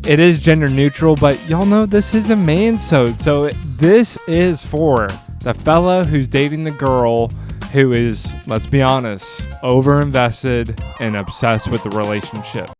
It is gender neutral, but y'all know this is a man-sode. So this is for the fella who's dating the girl who is, let's be honest, overinvested and obsessed with the relationship.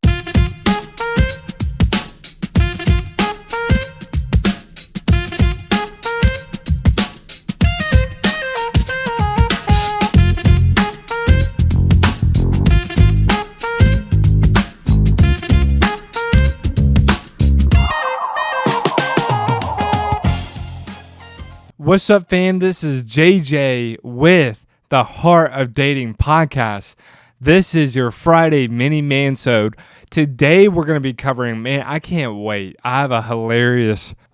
What's up, fam? This is JJ with the Heart of Dating podcast. This is your Friday mini man-sode. Today we're going to be covering, man, I can't wait. I have a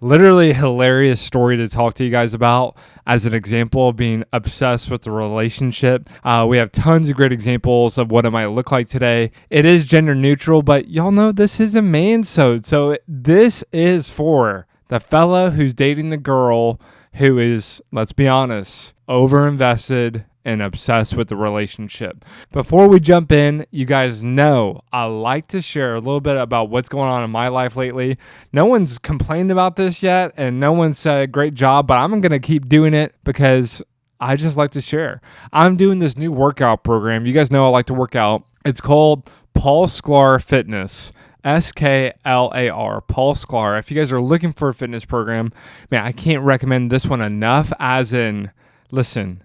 literally hilarious story to talk to you guys about as an example of being obsessed with the relationship. We have tons of great examples of what it might look like today. It is gender neutral, but y'all know this is a man-sode. So this is for the fella who's dating the girl who is, let's be honest, overinvested and obsessed with the relationship. Before we jump in, you guys know I like to share a little bit about what's going on in my life lately. No one's complained about this yet, and no one said great job, but I'm going to keep doing it because I just like to share. I'm doing this new workout program. You guys know I like to work out. It's called Paul Sklar Fitness. SKLAR, Paul Sklar. If you guys are looking for a fitness program, man, I can't recommend this one enough. As in, listen,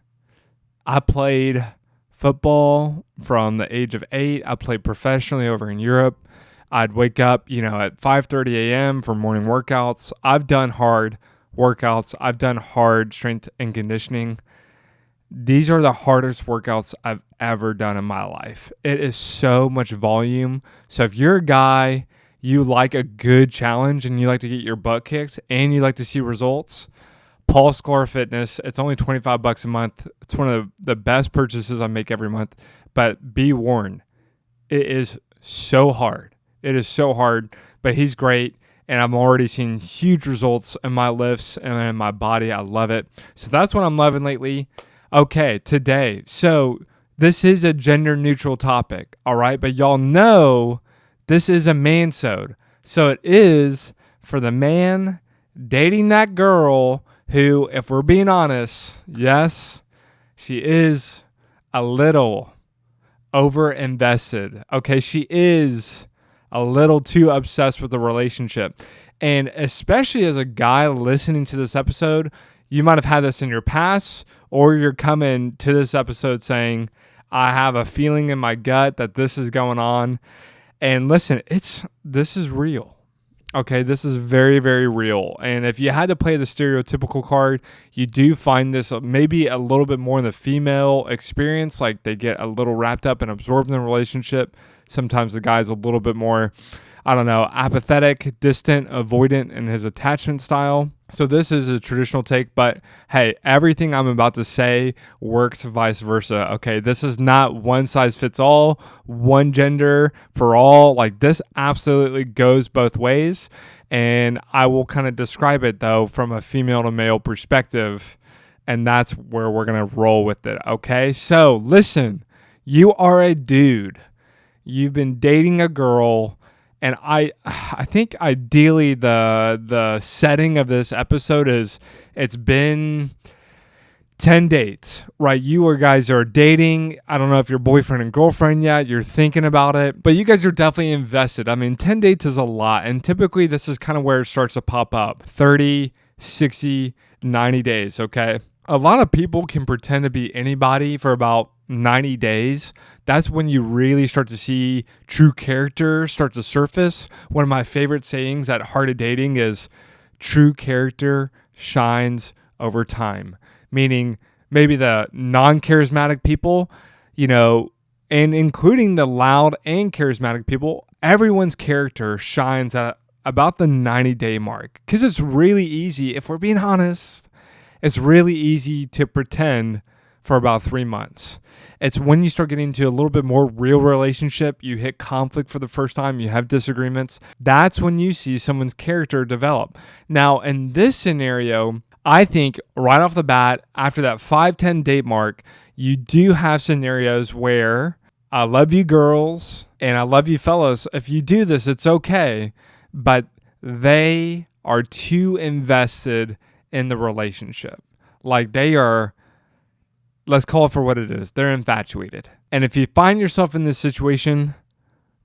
I played football from the age of 8. I played professionally over in Europe. I'd wake up, at 5:30 a.m. for morning workouts. I've done hard workouts. I've done hard strength and conditioning. These are the hardest workouts I've ever done in my life. It is so much volume. So if you're a guy, you like a good challenge and you like to get your butt kicked and you like to see results, Paul Sklar Fitness, it's only $25 a month. It's one of the best purchases I make every month. But be warned, it is so hard. It is so hard, but he's great. And I'm already seeing huge results in my lifts and in my body. I love it. So that's what I'm loving lately. Okay, today. So this is a gender neutral topic, all right? But y'all know this is a man-sode. So it is for the man dating that girl who, if we're being honest, yes, she is a little over-invested. Okay, she is a little too obsessed with the relationship. And especially as a guy listening to this episode, you might have had this in your past, or you're coming to this episode saying, I have a feeling in my gut that this is going on. And listen, this is real. Okay, this is very, very real. And if you had to play the stereotypical card, you do find this maybe a little bit more in the female experience, like they get a little wrapped up and absorbed in the relationship. Sometimes the guy's a little bit more, apathetic, distant, avoidant in his attachment style. So this is a traditional take, but hey, everything I'm about to say works vice versa. Okay, this is not one size fits all, one gender for all. Like, this absolutely goes both ways. And I will kind of describe it though from a female to male perspective. And that's where we're going to roll with it. Okay, so listen, you are a dude. You've been dating a girl. And I think ideally the setting of this episode is it's been 10 dates, right? You guys are dating. I don't know if you're boyfriend and girlfriend yet. You're thinking about it, but you guys are definitely invested. I mean, 10 dates is a lot. And typically this is kind of where it starts to pop up. 30, 60, 90 days, okay? A lot of people can pretend to be anybody for about 90 days. That's when you really start to see true character start to surface. One of my favorite sayings at Heart of Dating is true character shines over time. Meaning maybe the non-charismatic people, and including the loud and charismatic people, everyone's character shines at about the 90-day mark. Because it's really easy, if we're being honest, it's really easy to pretend for about 3 months. It's when you start getting into a little bit more real relationship, you hit conflict for the first time, you have disagreements. That's when you see someone's character develop. Now, in this scenario, I think right off the bat, after that 5-10 date mark, you do have scenarios where I love you girls and I love you fellas. If you do this, it's okay. But they are too invested in the relationship. Like they are, let's call it for what it is. They're infatuated. And if you find yourself in this situation,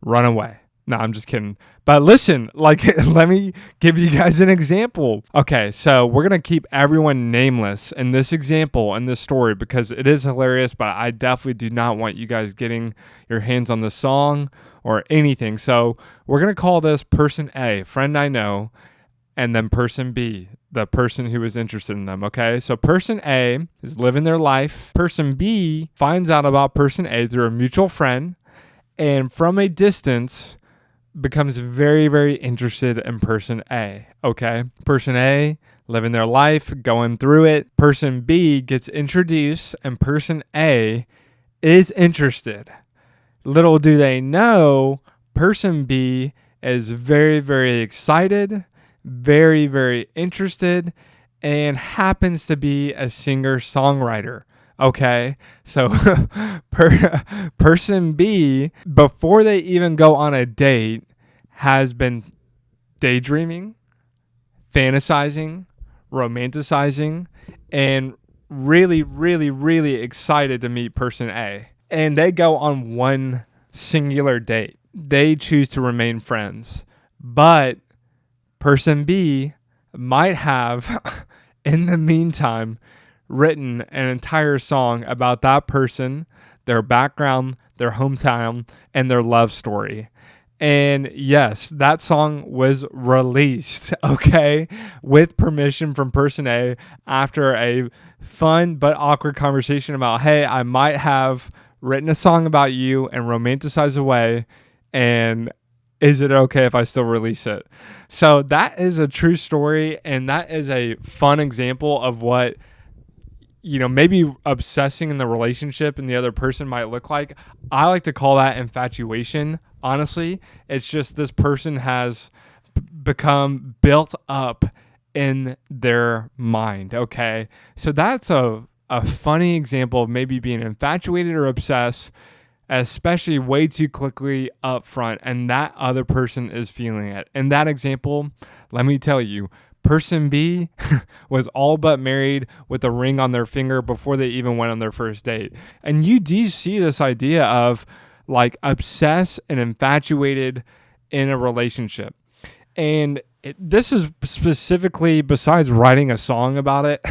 run away. No, I'm just kidding. But listen, like, let me give you guys an example. Okay, so we're going to keep everyone nameless in this example, in this story, because it is hilarious, but I definitely do not want you guys getting your hands on the song or anything. So we're going to call this person A, friend I know, and then person B, the person who is interested in them, okay? So person A is living their life. Person B finds out about person A through a mutual friend, and from a distance becomes very, very interested in person A, okay? Person A living their life, going through it. Person B gets introduced, and person A is interested. Little do they know, person B is very, very excited, very, very interested, and happens to be a singer-songwriter. Okay, so person B, before they even go on a date, has been daydreaming, fantasizing, romanticizing, and really, really, really excited to meet person A. And they go on one singular date. They choose to remain friends. But person B might have, in the meantime, written an entire song about that person, their background, their hometown, and their love story. And yes, that song was released, okay, with permission from person A after a fun but awkward conversation about, hey, I might have written a song about you and romanticized away, and is it okay if I still release it? So that is a true story, and that is a fun example of what, you know, maybe obsessing in the relationship and the other person might look like. I like to call that infatuation. Honestly, it's just this person has become built up in their mind. Okay. So that's a funny example of maybe being infatuated or obsessed, especially way too quickly up front, and that other person is feeling it. In that example, let me tell you, person B was all but married with a ring on their finger before they even went on their first date. And you do see this idea of like obsessed and infatuated in a relationship. And this is specifically, besides writing a song about it,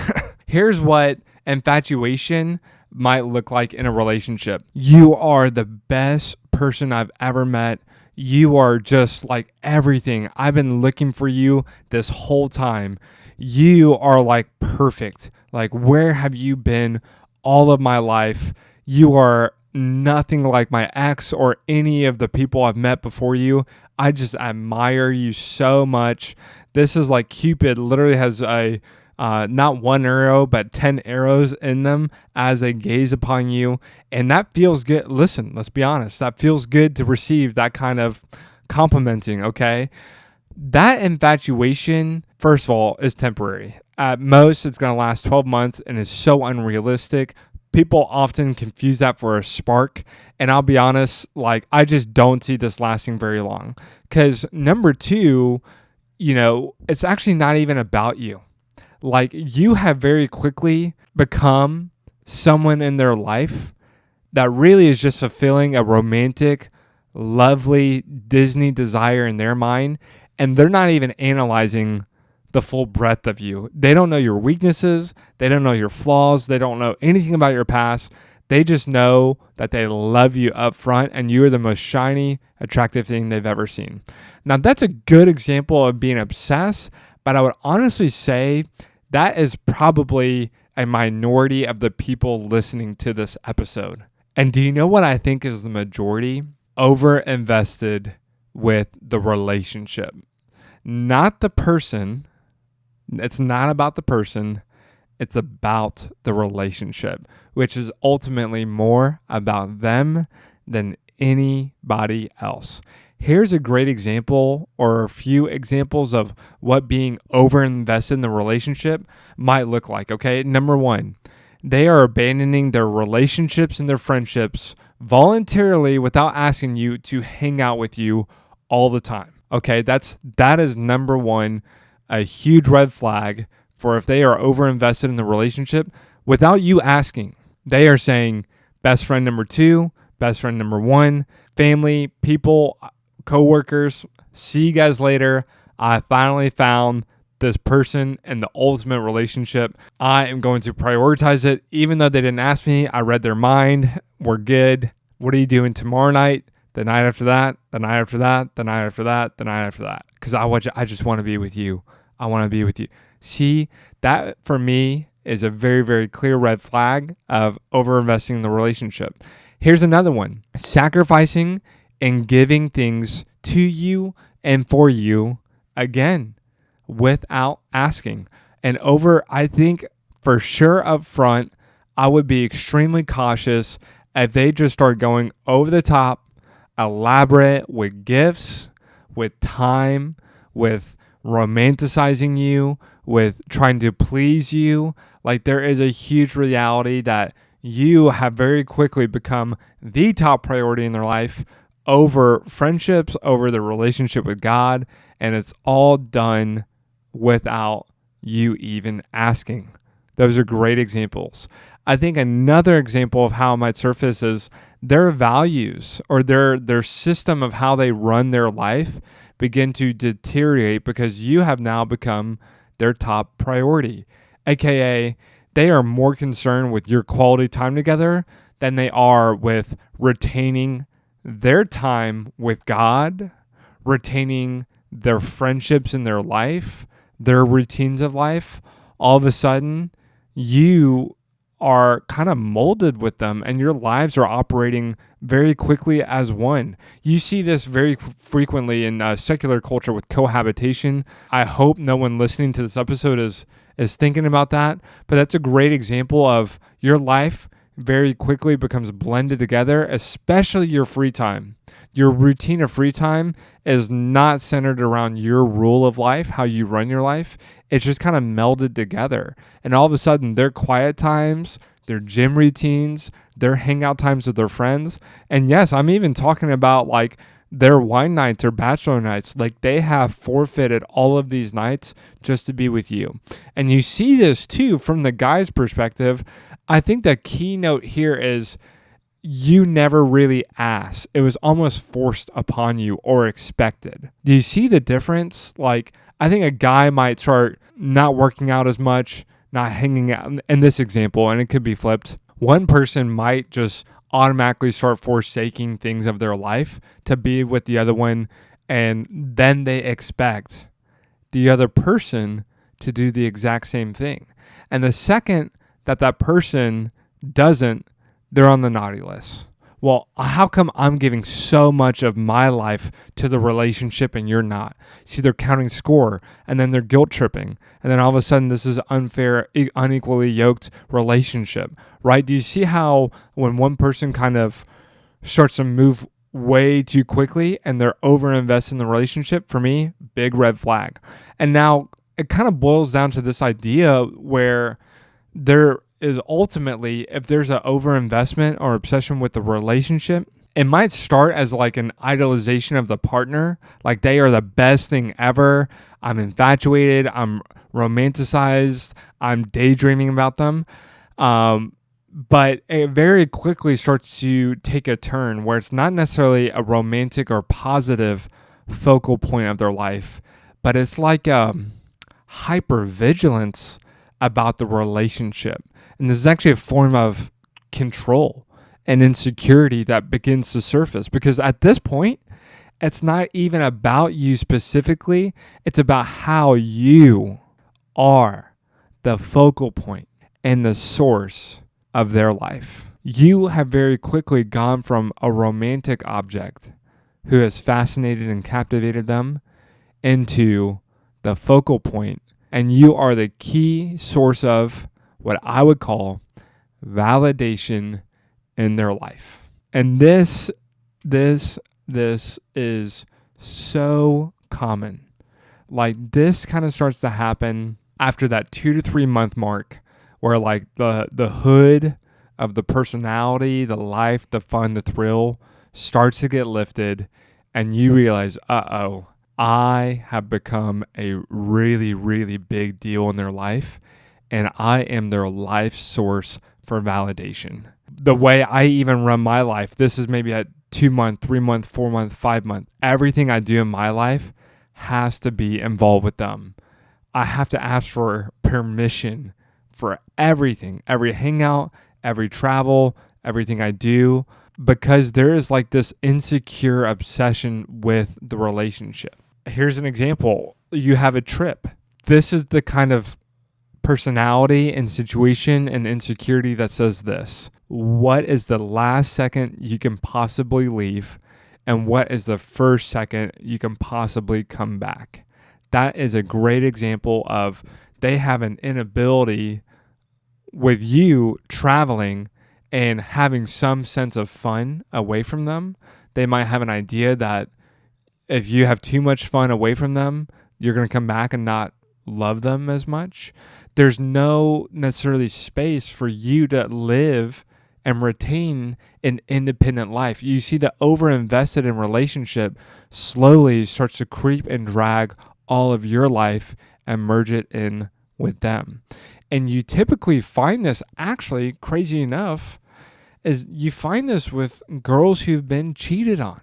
here's what infatuation might look like in a relationship. You are the best person I've ever met. You are just like everything. I've been looking for you this whole time. You are like perfect. Like, where have you been all of my life? You are nothing like my ex or any of the people I've met before you. I just admire you so much. This is like Cupid literally has a not one arrow, but 10 arrows in them as they gaze upon you. And that feels good. Listen, let's be honest. That feels good to receive that kind of complimenting, okay? That infatuation, first of all, is temporary. At most, it's going to last 12 months and is so unrealistic. People often confuse that for a spark. And I'll be honest, like, I just don't see this lasting very long. Because number two, you know, it's actually not even about you. Like, you have very quickly become someone in their life that really is just fulfilling a romantic, lovely Disney desire in their mind. And they're not even analyzing the full breadth of you. They don't know your weaknesses. They don't know your flaws. They don't know anything about your past. They just know that they love you up front and you are the most shiny, attractive thing they've ever seen. Now, that's a good example of being obsessed, but I would honestly say that is probably a minority of the people listening to this episode. And do you know what I think is the majority? Over-invested with the relationship. Not the person. It's not about the person. It's about the relationship, which is ultimately more about them than anybody else. Here's a great example or a few examples of what being over-invested in the relationship might look like, okay? Number one, they are abandoning their relationships and their friendships voluntarily without asking you to hang out with you all the time, Okay, that is number one, a huge red flag for if they are overinvested in the relationship without you asking. They are saying best friend number 2, best friend number 1, family, people, coworkers, see you guys later. I finally found this person and the ultimate relationship. I am going to prioritize it. Even though they didn't ask me, I read their mind. We're good. What are you doing tomorrow night? The night after that, the night after that, the night after that, the night after that. Because I just want to be with you. I want to be with you. See, that for me is a very, very clear red flag of overinvesting in the relationship. Here's another one. Sacrificing and giving things to you and for you again without asking. And I think for sure up front, I would be extremely cautious if they just start going over the top, elaborate with gifts, with time, with romanticizing you, with trying to please you. Like, there is a huge reality that you have very quickly become the top priority in their life over friendships, over the relationship with God, and it's all done without you even asking. Those are great examples. I think another example of how it might surface is their values or their system of how they run their life begin to deteriorate because you have now become their top priority. AKA, they are more concerned with your quality time together than they are with retaining their time with God, retaining their friendships in their life, their routines of life. All of a sudden, you are kind of molded with them and your lives are operating very quickly as one. You see this very frequently in secular culture with cohabitation. I hope no one listening to this episode is thinking about that, but that's a great example of your life very quickly becomes blended together, especially your free time. Your routine of free time is not centered around your rule of life, how you run your life. It's just kind of melded together. And all of a sudden, their quiet times, their gym routines, their hangout times with their friends. And yes, I'm even talking about like their wine nights or bachelor nights. Like, they have forfeited all of these nights just to be with you. And you see this too from the guy's perspective. I think the keynote here is you never really asked. It was almost forced upon you or expected. Do you see the difference? Like, I think a guy might start not working out as much, not hanging out. In this example, and it could be flipped, one person might just automatically start forsaking things of their life to be with the other one, and then they expect the other person to do the exact same thing. And the second that person doesn't, they're on the naughty list. Well, how come I'm giving so much of my life to the relationship and you're not? See, they're counting score and then they're guilt tripping. And then all of a sudden, this is unfair, unequally yoked relationship, right? Do you see how when one person kind of starts to move way too quickly and they're overinvested in the relationship? For me, big red flag. And now it kind of boils down to this idea where there is ultimately, if there's an overinvestment or obsession with the relationship, it might start as like an idolization of the partner. Like, they are the best thing ever. I'm infatuated. I'm romanticized. I'm daydreaming about them. But it very quickly starts to take a turn where it's not necessarily a romantic or positive focal point of their life, but it's like hypervigilance about the relationship. And this is actually a form of control and insecurity that begins to surface, because at this point, it's not even about you specifically. It's about how you are the focal point and the source of their life. You have very quickly gone from a romantic object who has fascinated and captivated them into the focal point, and you are the key source of what I would call validation in their life. And this is so common. Like, this kind of starts to happen after that 2 to 3 month mark, where like the hood of the personality, the life, the fun, the thrill starts to get lifted, and you realize, I have become a really, really big deal in their life, and I am their life source for validation. The way I even run my life, this is maybe at 2-month, 3-month, 4-month, 5-month. Everything I do in my life has to be involved with them. I have to ask for permission for everything, every hangout, every travel, everything I do, because there is like this insecure obsession with the relationship. Here's an example. You have a trip. This is the kind of personality and situation and insecurity that says this: what is the last second you can possibly leave, and what is the first second you can possibly come back? That is a great example of they have an inability with you traveling and having some sense of fun away from them. They might have an idea that if you have too much fun away from them, you're going to come back and not love them as much. There's no necessarily space for you to live and retain an independent life. You see the overinvested in relationship slowly starts to creep and drag all of your life and merge it in with them. And you typically find this, actually, crazy enough, is you find this with girls who've been cheated on.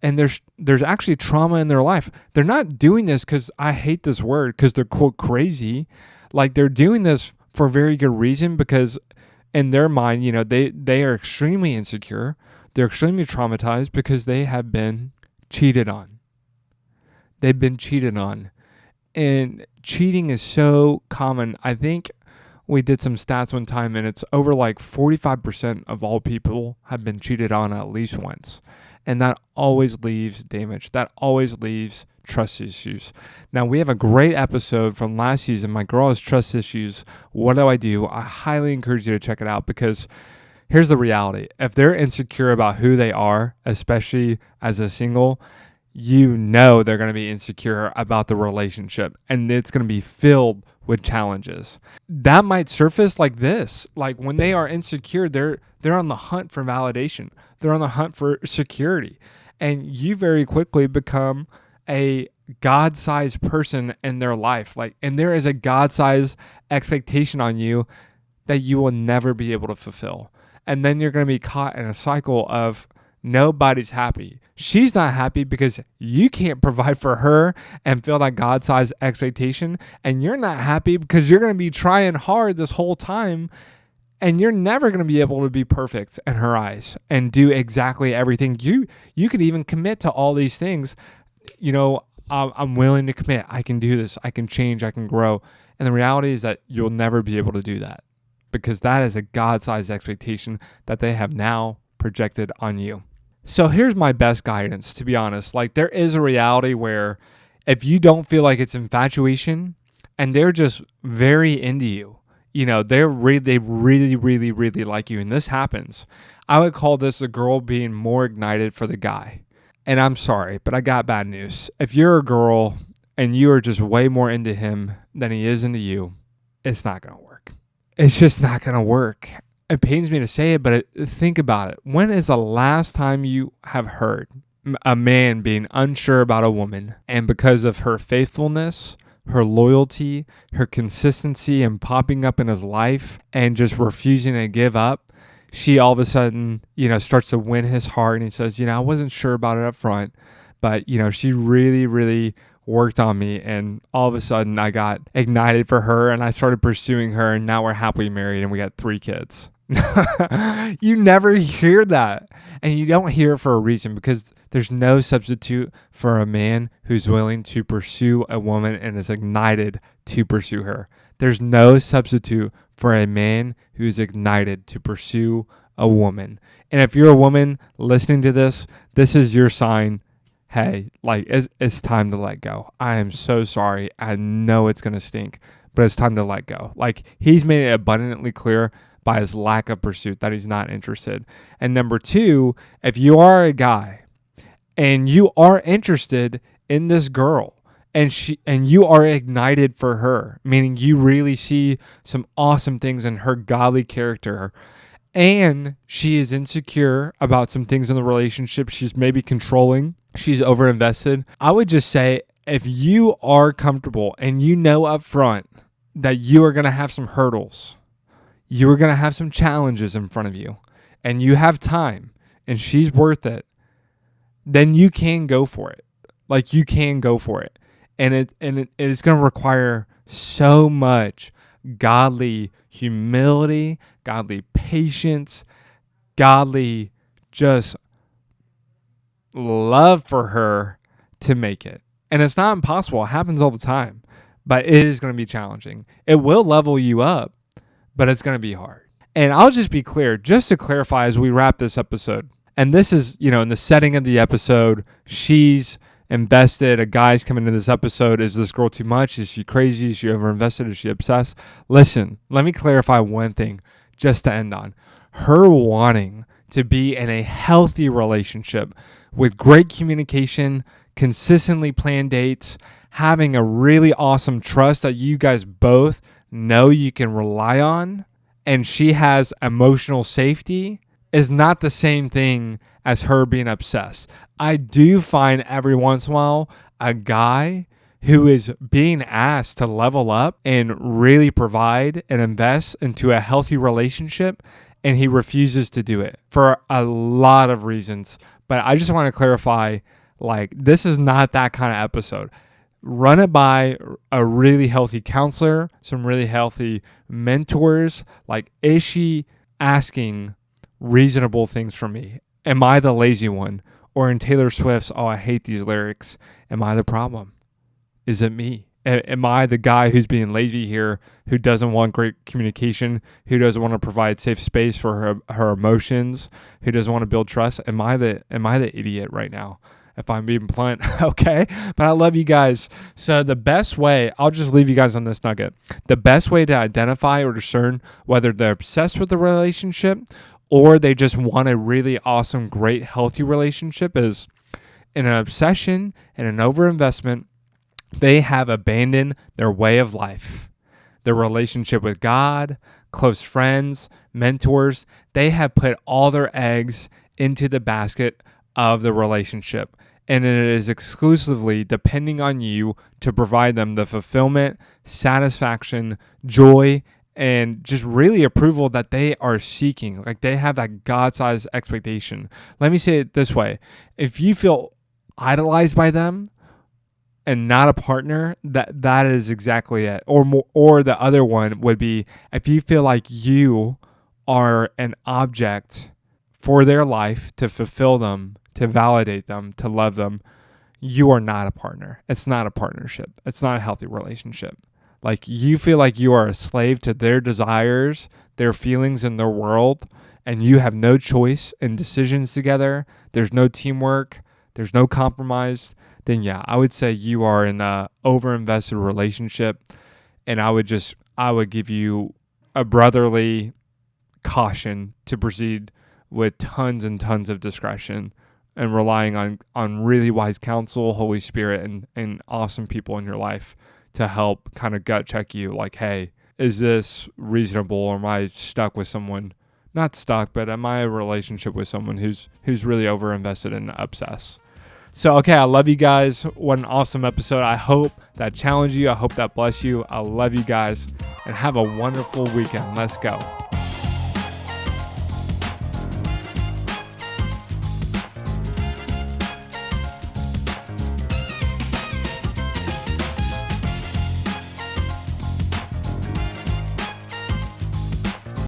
And there's actually trauma in their life. They're not doing this because, I hate this word, because they're quote crazy. Like, they're doing this for a very good reason, because in their mind, they are extremely insecure. They're extremely traumatized because they have been cheated on. They've been cheated on. And cheating is so common. I think we did some stats one time, and it's over like 45% of all people have been cheated on at least once. And that always leaves damage. That always leaves trust issues. Now, we have a great episode from last season, My Girl Has Trust Issues. What do? I highly encourage you to check it out, because here's the reality. If they're insecure about who they are, especially as a single, they're going to be insecure about the relationship, and it's going to be filled with challenges. That might surface like this. Like, when they are insecure, they're on the hunt for validation. They're on the hunt for security. And you very quickly become a God-sized person in their life. And there is a God-sized expectation on you that you will never be able to fulfill. And then you're going to be caught in a cycle of nobody's happy. She's not happy because you can't provide for her and feel that God-sized expectation. And you're not happy because you're going to be trying hard this whole time, and you're never going to be able to be perfect in her eyes and do exactly everything. You could even commit to all these things. I'm willing to commit. I can do this. I can change. I can grow. And the reality is that you'll never be able to do that, because that is a God-sized expectation that they have now projected on you. So here's my best guidance, to be honest. There is a reality where if you don't feel like it's infatuation and they're just very into you, they really, really, really like you, and this happens, I would call this a girl being more ignited for the guy. And I'm sorry, but I got bad news. If you're a girl and you are just way more into him than he is into you, it's not going to work. It's just not going to work. It pains me to say it, but think about it. When is the last time you have heard a man being unsure about a woman, and because of her faithfulness, her loyalty, her consistency in popping up in his life and just refusing to give up, she all of a sudden, starts to win his heart, and he says, I wasn't sure about it up front, but, she really, really worked on me, and all of a sudden I got ignited for her, and I started pursuing her, and now we're happily married, and we got 3 kids. You never hear that, and you don't hear it for a reason, because there's no substitute for a man who's willing to pursue a woman and is ignited to pursue her. There's no substitute for a man who's ignited to pursue a woman. And if you're a woman listening to this, this is your sign. Hey, it's time to let go. I am so sorry. I know it's going to stink, but it's time to let go. He's made it abundantly clear by his lack of pursuit that he's not interested. And number 2, if you are a guy and you are interested in this girl, and you are ignited for her, meaning you really see some awesome things in her godly character, and she is insecure about some things in the relationship, she's maybe controlling, she's overinvested, I would just say, if you are comfortable and you know up front that you are going to have some hurdles, you are going to have some challenges in front of you, and you have time and she's worth it, then you can go for it. Like, you can go for it. And it's going to require so much godly humility, godly patience, godly just love for her to make it. And it's not impossible. It happens all the time, but it is going to be challenging. It will level you up, but it's going to be hard. And I'll just be clear, just to clarify as we wrap this episode. And this is, in the setting of the episode, she's invested. A guy's coming into this episode. Is this girl too much? Is she crazy? Is she overinvested? Is she obsessed? Listen, let me clarify one thing just to end on. Her wanting to be in a healthy relationship with great communication, consistently planned dates, having a really awesome trust that you guys both know you can rely on, and she has emotional safety, is not the same thing as her being obsessed. I do find every once in a while a guy who is being asked to level up and really provide and invest into a healthy relationship, and he refuses to do it for a lot of reasons. But I just want to clarify, this is not that kind of episode. Run it by a really healthy counselor, some really healthy mentors. Is she asking reasonable things from me? Am I the lazy one? Or in Taylor Swift's, "Oh, I hate these lyrics," am I the problem? Is it me? Am I the guy who's being lazy here, who doesn't want great communication, who doesn't want to provide safe space for her emotions, who doesn't want to build trust? Am I the idiot right now, if I'm being blunt? Okay, but I love you guys. So the best way, I'll just leave you guys on this nugget. The best way to identify or discern whether they're obsessed with the relationship or they just want a really awesome, great, healthy relationship is, in an obsession and an overinvestment, they have abandoned their way of life, their relationship with God, close friends, mentors. They have put all their eggs into the basket of the relationship, and it is exclusively depending on you to provide them the fulfillment, satisfaction, joy, and just really approval that they are seeking. They have that God-sized expectation. Let me say it this way. If you feel idolized by them and not a partner, that is exactly it. Or the other one would be, if you feel like you are an object for their life to fulfill them, to validate them, to love them, you are not a partner. It's not a partnership. It's not a healthy relationship. You feel like you are a slave to their desires, their feelings, and their world, and you have no choice in decisions together. There's no teamwork. There's no compromise. Then I would say you are in a overinvested relationship, and I would give you a brotherly caution to proceed with tons and tons of discretion and relying on really wise counsel, Holy Spirit, and awesome people in your life to help kind of gut check you. Hey, is this reasonable, or am I stuck with someone? Not stuck, but am I in a relationship with someone who's really overinvested and obsessed? So, okay, I love you guys. What an awesome episode. I hope that challenged you. I hope that blessed you. I love you guys, and have a wonderful weekend. Let's go.